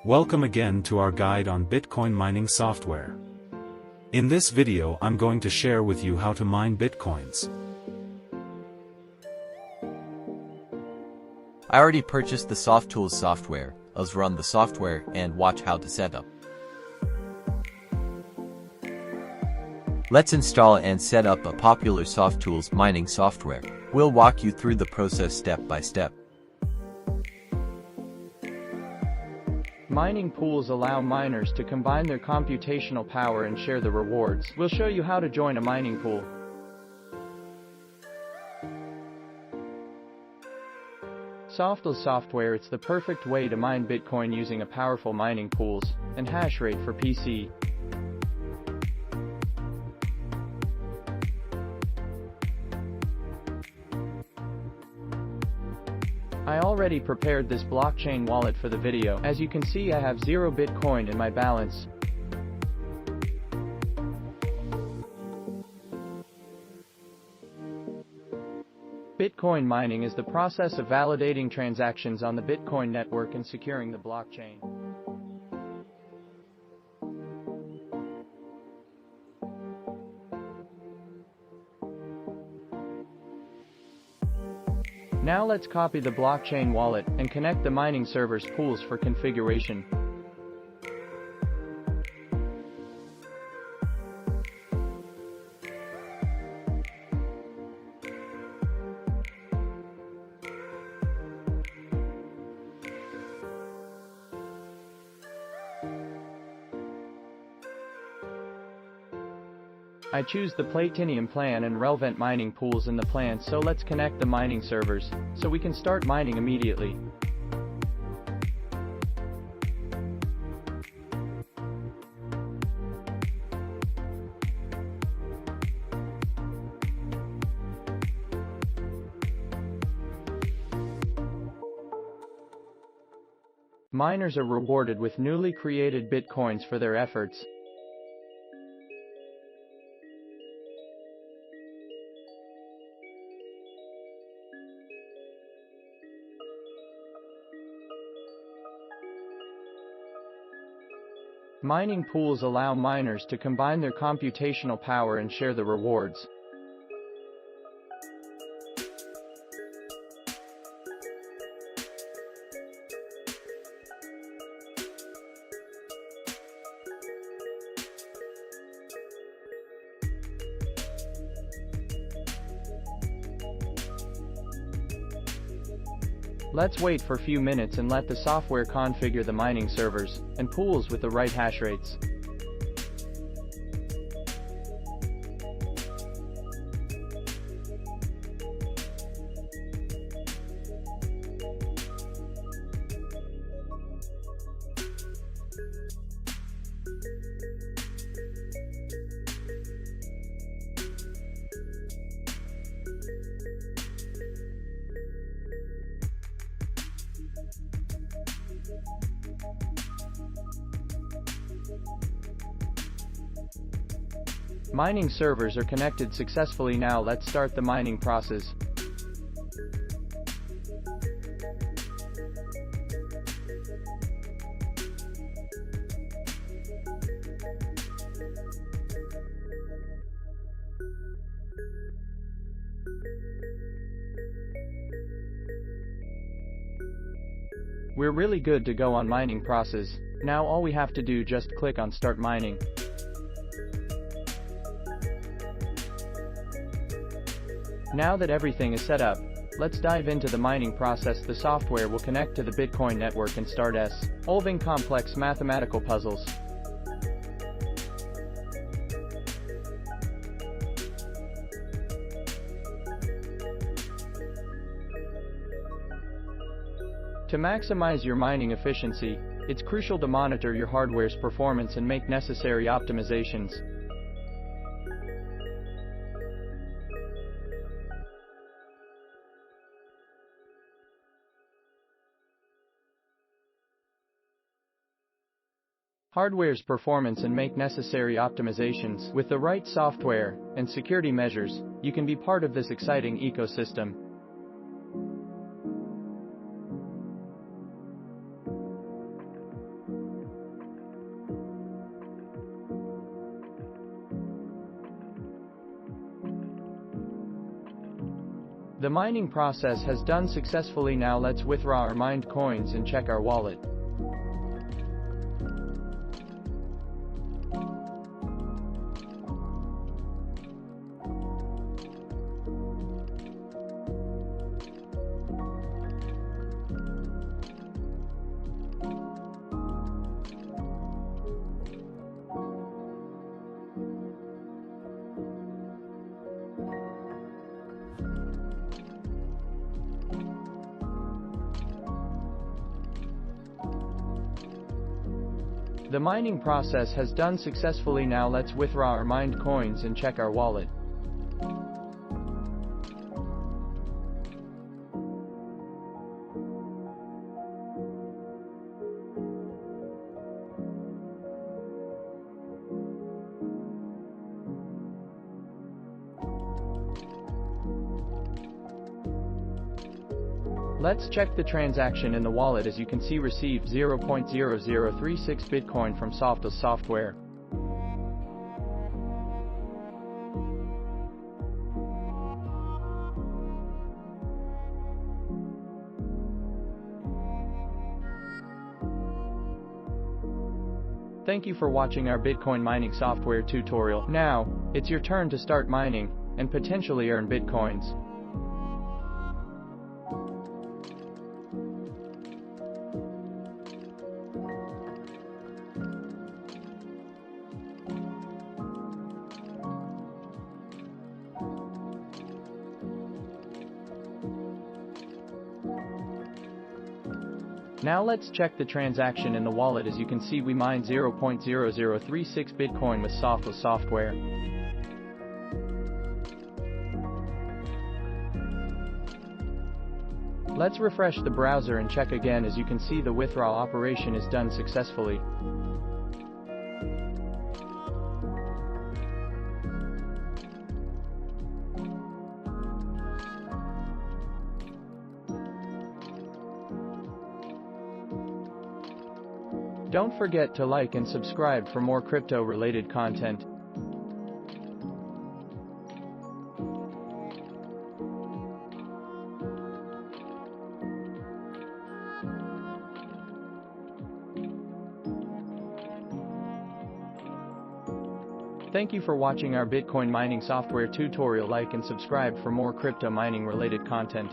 Welcome again to our guide on Bitcoin mining software. In this video I'm going to share with you how to mine Bitcoins. I already purchased the SoftTools software. Let's run the software and watch how to set up. Let's install and set up a popular SoftTools mining software. We'll walk you through the process step by step. Mining pools allow miners to combine their computational power and share the rewards. We'll show you how to join a mining pool. Softools software, it's the perfect way to mine Bitcoin using a powerful mining pools and hash rate for PC. I already prepared this blockchain wallet for the video. As you can see, I have 0 Bitcoin in my balance. Bitcoin mining is the process of validating transactions on the Bitcoin network and securing the blockchain. Now let's copy the blockchain wallet and connect the mining server's pools for configuration. I choose the Platinum plan and relevant mining pools in the plan, so let's connect the mining servers, so we can start mining immediately. Miners are rewarded with newly created Bitcoins for their efforts. Mining pools allow miners to combine their computational power and share the rewards. Let's wait for a few minutes and let the software configure the mining servers and pools with the right hash rates. Mining servers are connected successfully. Now let's start the mining process. We're really good to go on mining process. Now all we have to do just click on start mining. Now that everything is set up, let's dive into the mining process. The software will connect to the Bitcoin network and start solving complex mathematical puzzles. To maximize your mining efficiency, it's crucial to monitor your hardware's performance and make necessary optimizations. Hardware's performance and make necessary optimizations. With the right software and security measures, you can be part of this exciting ecosystem. The mining process has done successfully. Now let's withdraw our mined coins and check our wallet. The mining process has done successfully. Now let's withdraw our mined coins and check our wallet. Let's check the transaction in the wallet. As you can see, received 0.0036 Bitcoin from softools software. Thank you for watching our Bitcoin mining software tutorial. Now, it's your turn to start mining and potentially earn Bitcoins. Now let's check the transaction in the wallet. As you can see, we mined 0.0036 Bitcoin with softools software. Let's refresh the browser and check again. As you can see, the withdrawal operation is done successfully. Don't forget to like and subscribe for more crypto-related content. Thank you for watching our Bitcoin mining software tutorial. Like and subscribe for more crypto mining related content.